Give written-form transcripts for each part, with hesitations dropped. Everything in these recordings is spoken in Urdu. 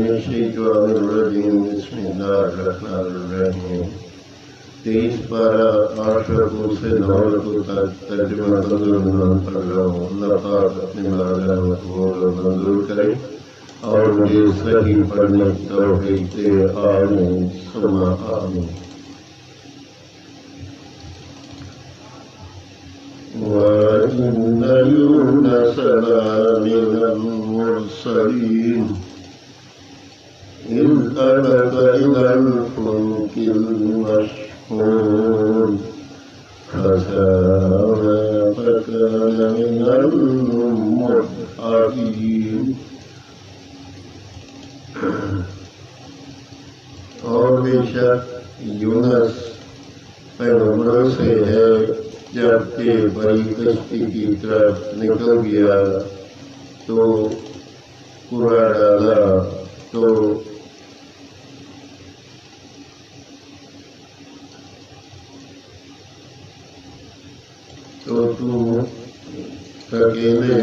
الشیطان الرجیم بسم اللہ الرحمن الرحیم 23 پارہ 8 رکوع سے 9 رکوع تک ترجمہ ترجمہ پڑھ رہا ہوں۔ اللہ پاک اپنے معنی مقبول اور منظور کرے اور مجھے صحیح پڑھنے کی توفیق دے، آمین ثم آمین۔ وَإِنَّ يُونَسَ لَمِنَ الْمُرْسَلِينَ إِذْ أَبَقَ إِلَى الْفُلْكِ الْمَشْحُونِ فَسَاهَمَ فَكَانَ مِنَ الْمُدْحَضِينَ۔ اور بے شک یونس پیغمبروں سے ہے، جبکہ بڑی کشتی کی طرف نکل گیا تو کوڑا ڈالا تو اکیلے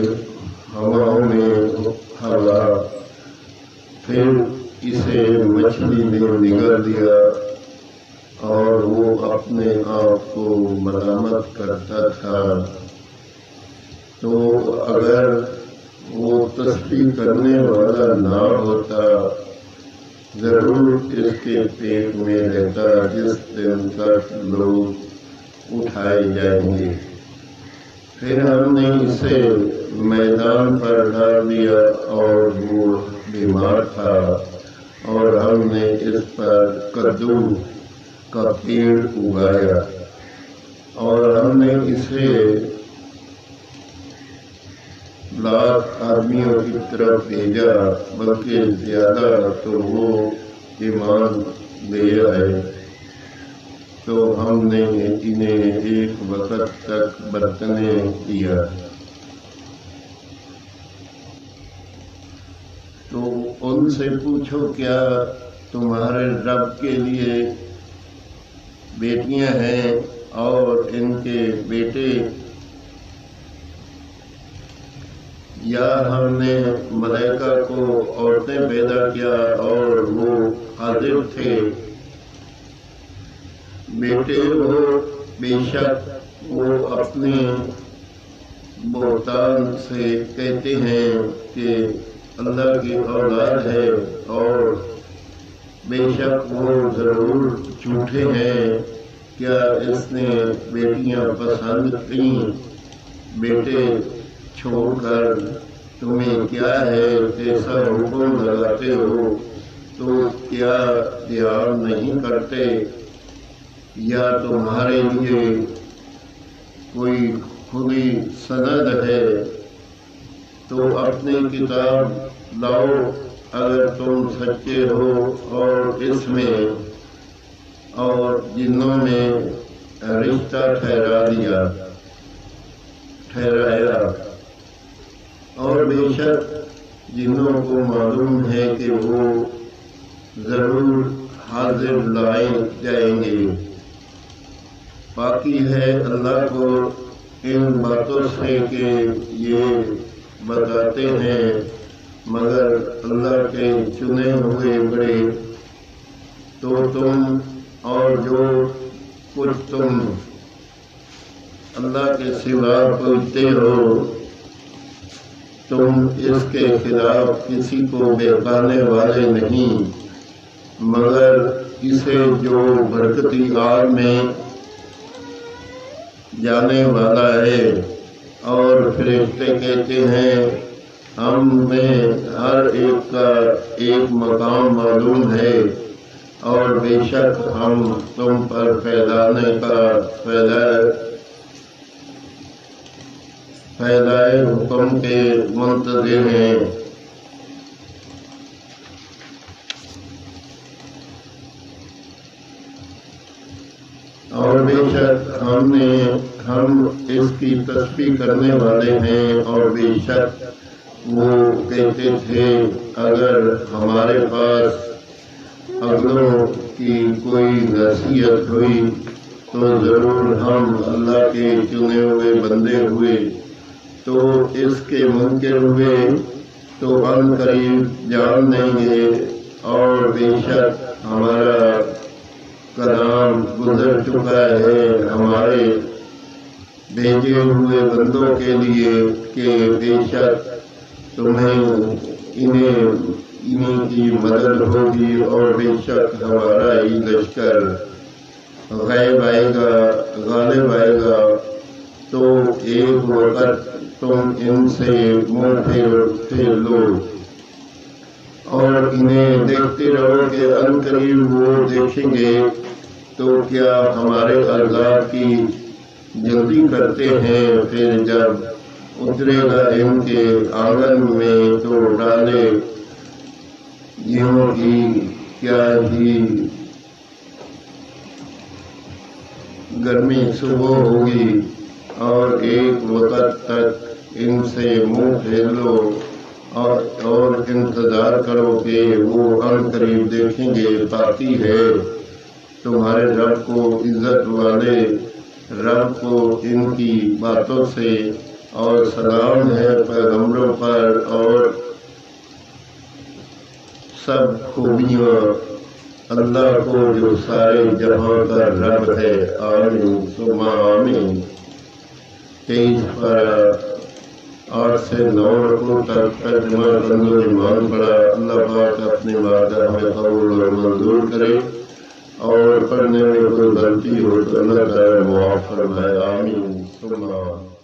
ہواؤں میں ہوا، پھر اسے مچھلی نے نگل دیا اور وہ اپنے آپ کو ملامت کرتا تھا۔ تو اگر وہ تسبیح کرنے والا نہ ہوتا ضرور اس کے پیٹ میں رہتا، جس دن تک لوگ اٹھائے جائیں گے۔ پھر ہم نے اسے میدان پر ڈال دیا اور وہ بیمار تھا، اور ہم نے اس پر کدو کا پیڑ اگایا اور ہم نے اسے لاکھ آدمیوں کی طرف بھیجا، بلکہ زیادہ تو وہ ایمان لے آئے۔ تو ہم نے انہیں ایک وقت تک برتنے دیا۔ تو ان سے پوچھو، کیا تمہارے رب کے لیے بیٹیاں ہیں اور ان کے بیٹے، یا ہم نے ملائکہ کو عورتیں پیدا کیا اور وہ حاضر تھے؟ بیٹے وہ بے شک وہ اپنے بہتان سے کہتے ہیں کہ اللہ کی اولاد ہے، اور بے شک وہ ضرور جھوٹے ہیں۔ کیا اس نے بیٹیاں پسند کیں؟ بیٹے چھوڑ کر تمہیں کیا ہے ایسا حکم لگاتے ہو؟ تو کیا دیار نہیں کرتے؟ یا تمہارے لیے کوئی کھلی سند ہے؟ تو اپنی کتاب لاؤ اگر تم سچے ہو، اور اس میں اور جنوں میں رشتہ ٹھہرایا، اور بے شک جنوں کو معلوم ہے کہ وہ ضرور حاضر لائے جائیں گے۔ باقی ہے اللہ کو ان باتوں سے کہ یہ بتاتے ہیں، مگر اللہ کے چنے ہوئے بڑے۔ تو تم اور جو کچھ تم اللہ کے سوا پوچھتے ہو، تم اس کے خلاف کسی کو بہکانے والے نہیں، مگر اسے جو برکتی آگ میں جانے والا ہے۔ اور فرشتے کہتے ہیں، ہمیں ہر ایک کا ایک مقام معلوم ہے، اور بے شک ہم تم پر پھیلائے حکم کے منتظر ہیں۔ اور بے شک ہم اس کی تسبیح کرنے والے ہیں، اور بے شک وہ کہتے تھے، اگر ہمارے پاس اگلوں کی کوئی نصیحت ہوئی تو ضرور ہم اللہ کے چنے ہوئے بندے ہوئے۔ تو اس کے منکر ہوئے تو ان قریب جان دیں گے، اور بے شک ہمارا کلام گزر چکا ہے ہمارے بھیجے ہوئے بندوں کے لیے کہ بے شک تمہیں انہیں کی مدد ہوگی، اور بے شک ہمارا ہی لشکر غالب آئے گا، تو ایک وقت تم ان سے منہ پھیر لو اور انہیں دیکھتے رہو کہ ان قریب وہ دیکھیں گے تو کیا ہمارے عذاب کی جلدی کرتے ہیں، پھر جب اترے گا ان کے آنگن میں تو ڈالے یوں ہی کیا ہی گرمی صبح ہوگی، اور ایک وقت تک ان سے منہ پھیر لو اور انتظار کرو کہ وہ ان قریب دیکھیں گے۔ پاکی ہے تمہارے رب کو، عزت والے رب کو ان کی باتوں سے، اور سلام ہے پیغمبروں پر اور سب خوبیاں اللہ کو جو سارے جہاں کا رب ہے۔ آمین ثم آمین۔ 23 پارہ 8 سے 9 رکوع تک ترجمہ کنز ایمان پڑھا۔ اللہ پاک اپنی بارگاہ میں قبول اور منظور کرے، اور پڑھنے میں کوئی غلطی ہو تو اللہ تعالی معاف فرمائے۔ آمین ثم آمین۔